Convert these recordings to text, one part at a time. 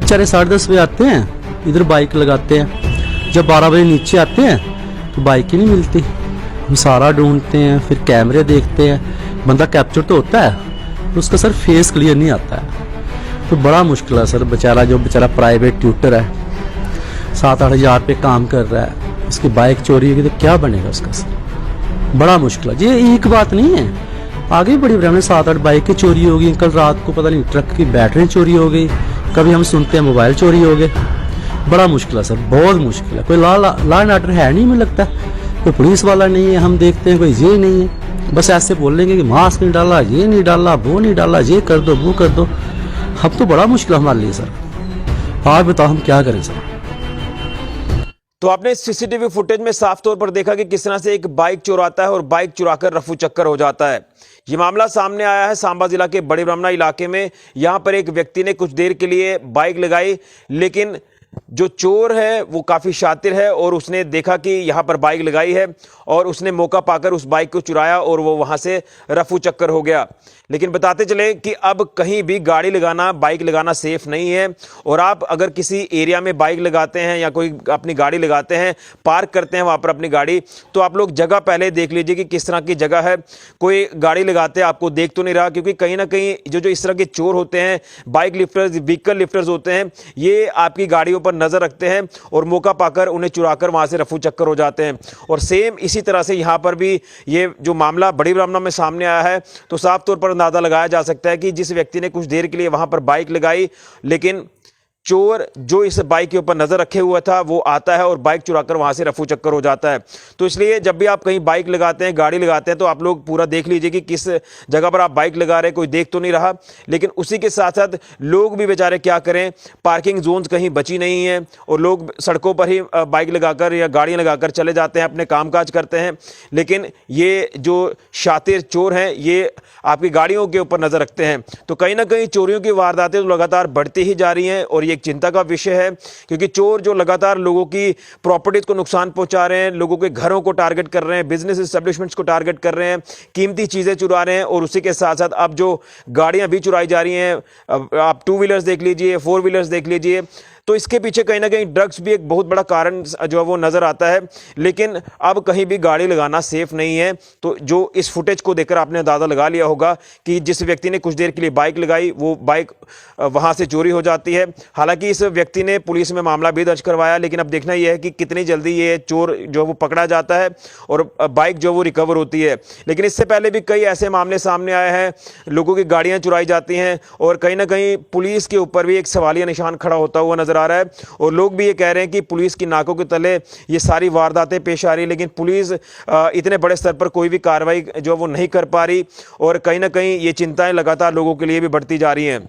बेचारे 10:30 बजे आते हैं, इधर बाइक लगाते हैं। जब 12 बजे नीचे आते हैं तो बाइक ही नहीं मिलती। हम सारा ढूंढते हैं, फिर कैमरे देखते हैं, बंदा कैप्चर तो होता है तो उसका सर फेस क्लियर नहीं आता है। तो बड़ा मुश्किल है सर। बेचारा प्राइवेट ट्यूटर है, 7-8 हज़ार रुपये काम कर रहा है, उसकी बाइक चोरी होगी तो क्या बनेगा उसका सर। बड़ा मुश्किल है। ये एक बात नहीं है, आगे बड़ी बड़ी 7-8 बाइकें चोरी हो गई। कल रात को पता नहीं ट्रक की बैटरी चोरी हो गई, कभी हम सुनते हैं मोबाइल चोरी हो गए। बड़ा मुश्किल है सर, बहुत मुश्किल है। कोई लॉ एंड ऑर्डर है नहीं, मुझे लगता है कोई पुलिस वाला नहीं है। हम देखते हैं कोई ये नहीं है, बस ऐसे बोल लेंगे कि मास्क नहीं डाला, ये नहीं डाला, वो नहीं डाला, ये कर दो, वो कर दो। अब तो बड़ा मुश्किल है हमारे लिए सर। आप बताओ हम क्या करें सर। तो आपने सीसीटीवी फुटेज में साफ तौर पर देखा कि किस तरह से एक बाइक चुराता है और बाइक चुराकर रफू चक्कर हो जाता है। ये मामला सामने आया है सांबा जिला के बड़े ब्राह्मणा इलाके में। यहां पर एक व्यक्ति ने कुछ देर के लिए बाइक लगाई, लेकिन जो चोर है वो काफी शातिर है और उसने देखा कि यहां पर बाइक लगाई है और उसने मौका पाकर उस बाइक को चुराया और वो वहां से रफू चक्कर हो गया। लेकिन बताते चले कि अब कहीं भी गाड़ी लगाना, बाइक लगाना सेफ नहीं है। और आप अगर किसी एरिया में बाइक लगाते हैं या कोई अपनी गाड़ी लगाते हैं, पार्क करते हैं वहां पर अपनी गाड़ी, तो आप लोग जगह पहले देख लीजिए कि किस तरह की जगह है। कोई गाड़ी लगाते हैं आपको देख तो नहीं रहा, क्योंकि कहीं ना कहीं जो इस तरह के चोर होते हैं, बाइक लिफ्टर्स, व्हीकल लिफ्टर्स होते हैं, ये आपकी गाड़ियों पर नजर रखते हैं और मौका पाकर उन्हें चुराकर वहां से रफू चक्कर हो जाते हैं। और सेम इसी तरह से यहां पर भी ये जो मामला बड़ी ब्राह्मणा में सामने आया है, तो साफ तौर पर अंदाजा लगाया जा सकता है कि जिस व्यक्ति ने कुछ देर के लिए वहां पर बाइक लगाई, लेकिन चोर जो इस बाइक के ऊपर नजर रखे हुआ था वो आता है और बाइक चुराकर वहां से रफू चक्कर हो जाता है। तो इसलिए जब भी आप कहीं बाइक लगाते हैं, गाड़ी लगाते हैं, तो आप लोग पूरा देख लीजिए कि किस जगह पर आप बाइक लगा रहे हैं, कोई देख तो नहीं रहा। लेकिन उसी के साथ साथ लोग भी बेचारे क्या करें, पार्किंग जोन्स कहीं बची नहीं है और लोग सड़कों पर ही बाइक लगाकर या गाड़ियां लगाकर चले जाते हैं, अपने कामकाज करते हैं। लेकिन ये जो शातिर चोर हैं, ये आपकी गाड़ियों के ऊपर नजर रखते हैं। तो कहीं ना कहीं चोरियों की वारदातें तो लगातार बढ़ती ही जा रही हैं और एक चिंता का विषय है, क्योंकि चोर जो लगातार लोगों की प्रॉपर्टीज को नुकसान पहुंचा रहे हैं, लोगों के घरों को टारगेट कर रहे हैं, बिजनेस एस्टेब्लिशमेंट्स को टारगेट कर रहे हैं, कीमती चीजें चुरा रहे हैं। और उसी के साथ साथ अब जो गाड़ियां भी चुराई जा रही हैं, आप 2 व्हीलर्स देख लीजिए, 4 व्हीलर्स देख लीजिए, तो इसके पीछे कहीं ना कहीं ड्रग्स भी एक बहुत बड़ा कारण जो है वो नजर आता है। लेकिन अब कहीं भी गाड़ी लगाना सेफ नहीं है। तो जो इस फुटेज को देखकर आपने अंदाजा लगा लिया होगा कि जिस व्यक्ति ने कुछ देर के लिए बाइक लगाई, वो बाइक वहां से चोरी हो जाती है। हालांकि इस व्यक्ति ने पुलिस में मामला भी दर्ज करवाया, लेकिन अब देखना यह है कि कितनी जल्दी ये चोर जो वो पकड़ा जाता है और बाइक जो वो रिकवर होती है। लेकिन इससे पहले भी कई ऐसे मामले सामने आए हैं, लोगों की गाड़ियां चुराई जाती हैं और कहीं ना कहीं पुलिस के ऊपर भी एक सवालिया निशान खड़ा होता हुआ नजर आ रहा है। और लोग भी ये कह रहे हैं कि पुलिस की नाकों के तले ये सारी वारदातें पेश आ रही, लेकिन पुलिस इतने बड़े स्तर पर कोई भी कार्रवाई जो वो नहीं कर पा रही और कहीं ना कहीं ये चिंताएं लगातार लोगों के लिए भी बढ़ती जा रही हैं।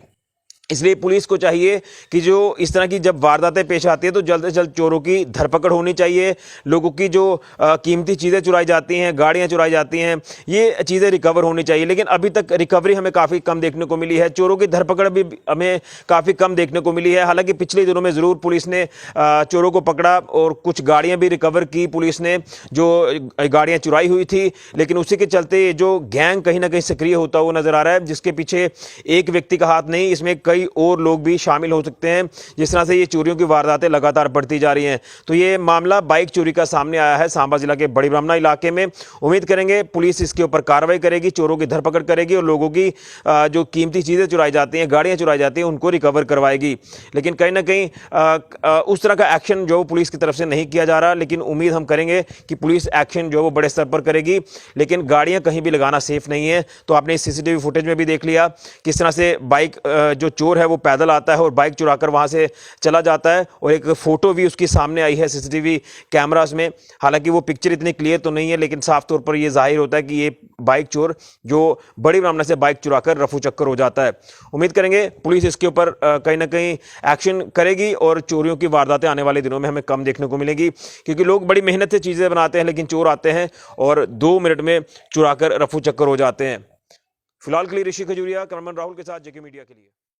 इसलिए पुलिस को चाहिए कि जो इस तरह की जब वारदातें पेश आती है तो जल्द से जल्द चोरों की धरपकड़ होनी चाहिए। लोगों की जो कीमती चीज़ें चुराई जाती हैं, गाड़ियां चुराई जाती हैं, ये चीज़ें रिकवर होनी चाहिए। लेकिन अभी तक रिकवरी हमें काफ़ी कम देखने को मिली है, चोरों की धरपकड़ भी हमें काफ़ी कम देखने को मिली है। हालांकि पिछले दिनों में ज़रूर पुलिस ने चोरों को पकड़ा और कुछ गाड़ियाँ भी रिकवर की पुलिस ने, जो गाड़ियाँ चुराई हुई थी। लेकिन उसी के चलते जो गैंग कहीं ना कहीं सक्रिय होता हुआ नजर आ रहा है, जिसके पीछे एक व्यक्ति का हाथ नहीं, इसमें कई और लोग भी शामिल हो सकते हैं। जिस तरह से ये चोरियों की वारदातें लगातार बढ़ती जा रही हैं, तो ये मामला बाइक चोरी का सामने आया है सांबा जिला के बड़ी ब्राह्मणा इलाके में। उम्मीद करेंगे पुलिस इसके ऊपर कार्रवाई करेगी, चोरों की धरपकड़ करेगी और लोगों की जो कीमती चीजें चुराई जाती हैं, गाड़ियां चुराई जाती हैं, उनको रिकवर करवाएगी। लेकिन कहीं ना कहीं उस तरह का एक्शन जो पुलिस की तरफ से नहीं किया जा रहा। लेकिन उम्मीद हम करेंगे कि पुलिस एक्शन जो वो बड़े स्तर पर करेगी। लेकिन गाड़ियां कहीं भी लगाना सेफ नहीं है। तो आपने सीसीटीवी फुटेज में भी देख लिया किस तरह से बाइक जो चोर है वो पैदल आता है और बाइक चुराकर वहां से चला जाता है। और एक फोटो भी उसकी सामने आई है सीसीटीवी कैमरास में। हालांकि वो पिक्चर इतनी क्लियर तो नहीं है, लेकिन साफ तौर पर यह जाहिर होता है कि ये बाइक चोर जो बड़ी ब्राह्मणा से बाइक चुराकर रफू चक्कर हो जाता है। उम्मीद करेंगे पुलिस इसके ऊपर कहीं ना कहीं एक्शन करेगी और चोरियों की वारदातें आने वाले दिनों में हमें कम देखने को मिलेगी। क्योंकि लोग बड़ी मेहनत से चीजें बनाते हैं, लेकिन चोर आते हैं और 2 मिनट में चुराकर रफू चक्कर हो जाते हैं। फिलहाल के लिए ऋषि खजूरिया, करमन राहुल के साथ जेके मीडिया के लिए।